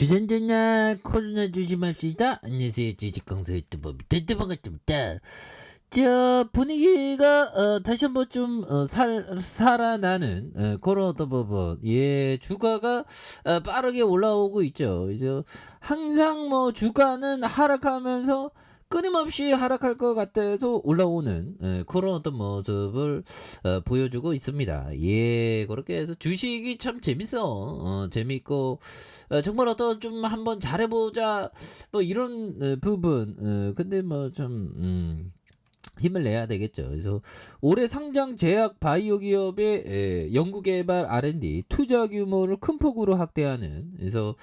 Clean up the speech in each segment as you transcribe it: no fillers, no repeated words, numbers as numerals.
주전자나 코로나 조심합시다. 안녕하세요. 주식강사 유튜버 밑에 반갑습니다. 분위기가 다시 한번 좀 살아나는 그런 부분. 예, 주가가 빠르게 올라오고 있죠. 이제 항상 뭐 주가는 하락하면서 끊임없이 하락할 것 같아서 올라오는 그런 어떤 모습을 보여주고 있습니다. 예, 그렇게 해서 주식이 참 재밌어. 재밌고 정말 어떤 좀 한번 잘해보자 뭐 이런 부분. 근데 뭐 좀 힘을 내야 되겠죠. 그래서 올해 상장 제약 바이오 기업의 연구개발 R&D 투자 규모를 큰 폭으로 확대하는, 그래서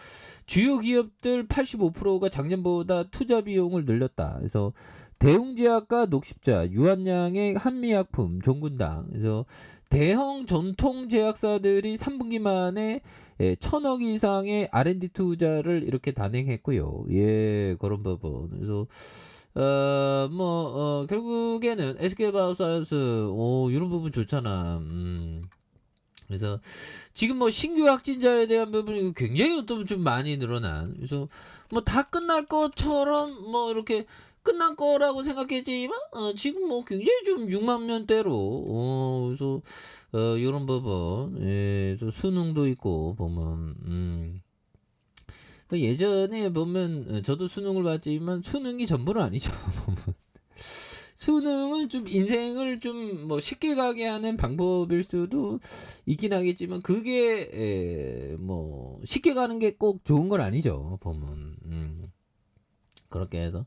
주요 기업들 85%가 작년보다 투자 비용을 늘렸다. 그래서 대웅제약과 녹십자, 유한양의 한미약품, 종군당, 그래서 대형 전통 제약사들이 3분기 만에 1,000억 이상의 R&D 투자를 이렇게 단행했고요. 예, 그런 부분. 그래서 결국에는 SK바이오사이언스, 이런 부분 좋잖아. 그래서 지금 뭐 신규 확진자에 대한 부분이 굉장히 좀 많이 늘어난. 그래서 뭐 다 끝날 것처럼 뭐 이렇게 끝난 거라고 생각했지만 지금 뭐 굉장히 좀 6만 명대로 그래서 이런 부분, 예, 또 수능도 있고 보면 예전에 보면 저도 수능을 봤지만 수능이 전부는 아니죠. 보면 수능은 좀 인생을 좀 뭐 쉽게 가게 하는 방법일 수도 있긴 하겠지만 그게 뭐 쉽게 가는 게 꼭 좋은 건 아니죠. 보면 그렇게 해서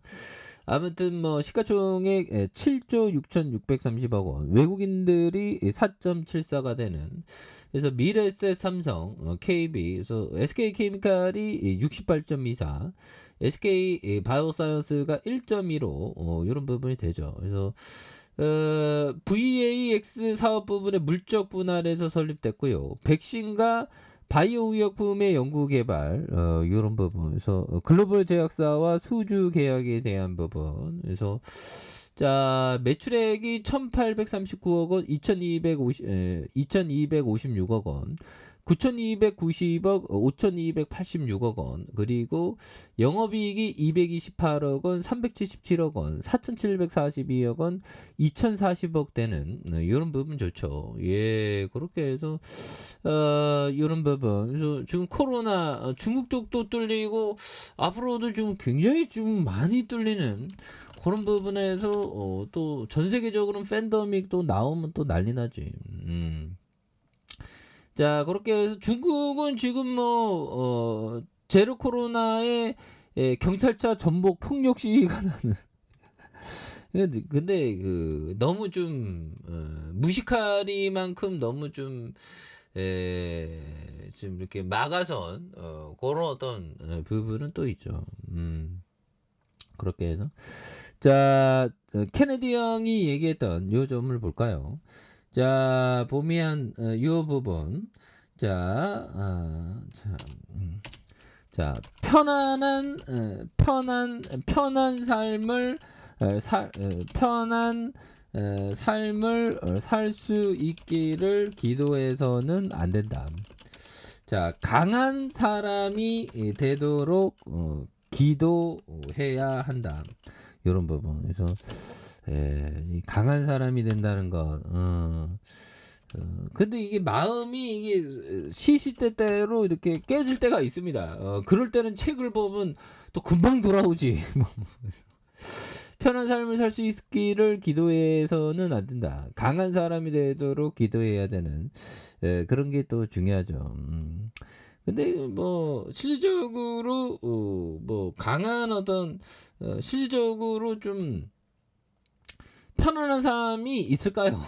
아무튼 뭐 시가총액 7조 6,630억 원, 외국인들이 4.74가 되는, 그래서 미래에셋, 삼성, KB, 그래서 SK케미칼이 68.24, SK 바이오사이언스가 1.15, 이런 부분이 되죠. 그래서 VAX 사업 부분의 물적 분할에서 설립됐고요. 백신과 바이오 의약품의 연구 개발, 이런 부분에서 글로벌 제약사와 수주 계약에 대한 부분. 그래서 자, 매출액이 1,839억 원, 2,256억 원, 9,290억, 5,286억 원, 그리고 영업이익이 228억 원, 377억 원, 4,742억 원, 2,040억 되는 이런 부분 좋죠. 예, 그렇게 해서 이런 부분. 그래서 지금 코로나 중국 쪽도 뚫리고 앞으로도 좀 굉장히 좀 많이 뚫리는 그런 부분에서 또 전 세계적으로 팬데믹도 나오면 또 난리 나지. 자, 그렇게 해서 중국은 지금 뭐 제로 코로나에 경찰차 전복 폭력 시위가 나는. 근데 그 너무 좀 무시카리만큼 너무 좀 이렇게 막아선 그런 어떤 부분은 또 있죠. 그렇게 해서 자, 케네디 형이 얘기했던 요 점을 볼까요? 자, 보면 요 부분. 자, 자, 편한 삶을 편한 삶을 살 수 있기를 기도해서는 안 된다. 자, 강한 사람이 되도록 기도해야 한다. 이런 부분. 그래서 이 강한 사람이 된다는 것. 근데 이게 마음이 이게 시시때때로 이렇게 깨질 때가 있습니다. 그럴 때는 책을 보면 또 금방 돌아오지. 편한 삶을 살 수 있기를 기도해서는 안 된다. 강한 사람이 되도록 기도해야 되는 그런 게 또 중요하죠. 근데 뭐 실질적으로 뭐 강한 어떤 실질적으로 좀 편안한 삶이 있을까요?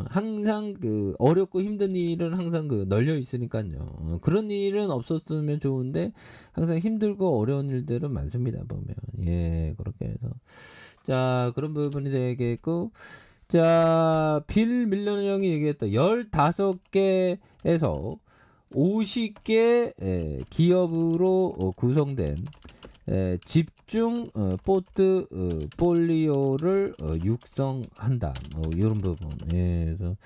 항상 그 어렵고 힘든 일은 항상 그 널려 있으니까요. 그런 일은 없었으면 좋은데 항상 힘들고 어려운 일들은 많습니다. 보면 예, 그렇게 해서 자, 그런 부분이 되겠고, 자, 빌 밀러 형이 얘기했다. 15개에서 50개 기업으로 구성된 집중 포트폴리오를 육성한다. 이런 부분. 예, 그래서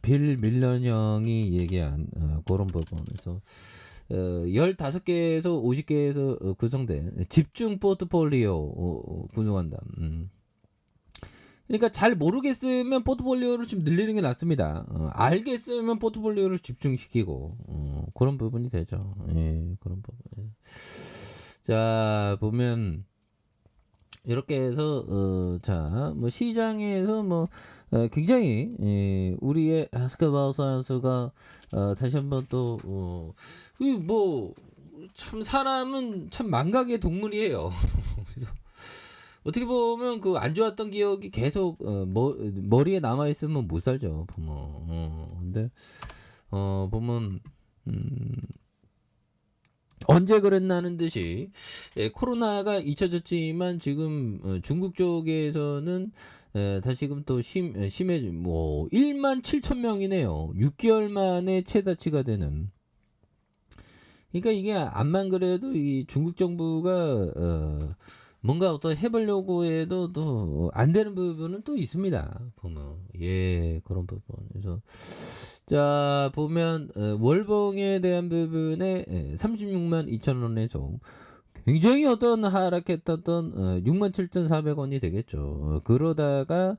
빌 밀런 형이 얘기한 그런 부분에서 15개에서 50개에서 구성된 집중 포트폴리오 구성한다. 그러니까 잘 모르겠으면 포트폴리오를 좀 늘리는 게 낫습니다. 알겠으면 포트폴리오를 집중시키고 그런 부분이 되죠. 예, 그런 부분. 예. 자, 보면 이렇게 해서 자, 뭐 시장에서 뭐 굉장히 우리의 스카바우 선수가 다시 한번 또 뭐 참 사람은 참 망각의 동물이에요. 그래서 어떻게 보면 그 안 좋았던 기억이 계속 머리에 남아 있으면 못 살죠. 보면. 근데 보면 언제 그랬나는 듯이 코로나가 잊혀졌지만 지금 중국 쪽에서는 다시금 또 심해지 뭐 17,000명이네요. 6개월 만에 최다치가 되는. 그러니까 이게 암만 그래도 이 중국 정부가 뭔가 어떤 해보려고 해도 또 안 되는 부분은 또 있습니다. 보면 예 그런 부분. 그래서 자 보면 월봉에 대한 부분에 36만 2천 원에서 굉장히 어떤 하락했던 67,400원이 되겠죠. 그러다가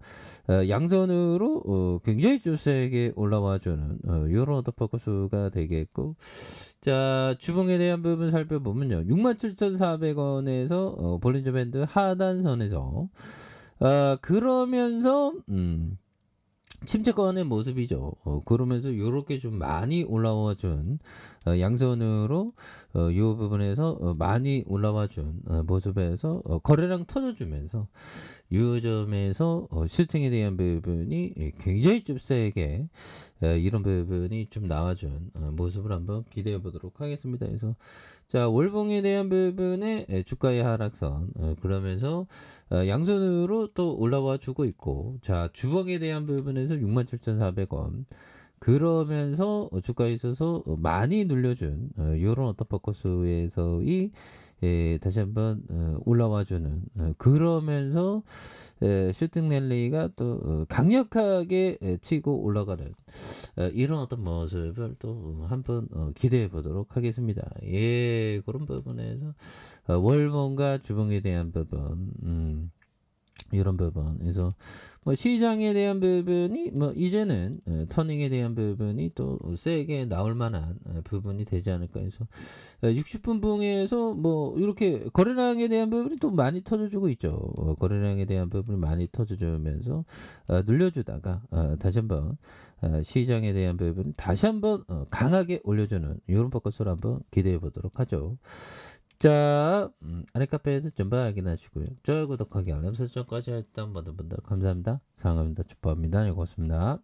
양선으로 굉장히 좀 세게 올라와주는 요런 어떤 포커스가 되겠고 자 주봉에 대한 부분 살펴보면요. 67,400원에서 볼린저 밴드 하단선에서 그러면서 침체권의 모습이죠. 그러면서 요렇게 좀 많이 올라와 준 양선으로 요 부분에서 많이 올라와 준 모습에서 거래량 터져주면서 요 점에서 슈팅에 대한 부분이 굉장히 좀 세게 이런 부분이 좀 나와준 모습을 한번 기대해 보도록 하겠습니다. 그래서 자 월봉에 대한 부분에 주가의 하락선 그러면서 양선으로 또 올라와 주고 있고 자 주봉에 대한 부분에서 67,400원 그러면서 주가에 있어서 많이 눌려준 요런 어떤 포커스에서의 다시 한번 올라와주는 그러면서 슈팅 랠리가 또 강력하게 치고 올라가는 이런 어떤 모습을 또 한번 기대해 보도록 하겠습니다. 예, 그런 부분에서 월봉과 주봉에 대한 부분 이런 부분. 그래서 뭐 시장에 대한 부분이 뭐 이제는 터닝에 대한 부분이 또 세게 나올 만한 부분이 되지 않을까 해서 60분 봉에서 뭐 이렇게 거래량에 대한 부분이 또 많이 터져주고 있죠. 거래량에 대한 부분이 많이 터져주면서 눌려주다가 다시 한번 시장에 대한 부분 다시 한번 강하게 올려주는 이런 포커스를 한번 기대해 보도록 하죠. 자, 아래 카페에서 전부 확인하시고요. 좋아요, 구독하기, 알람 설정까지 했던 모든 분들 감사합니다. 사랑합니다. 축복합니다. 고맙습니다.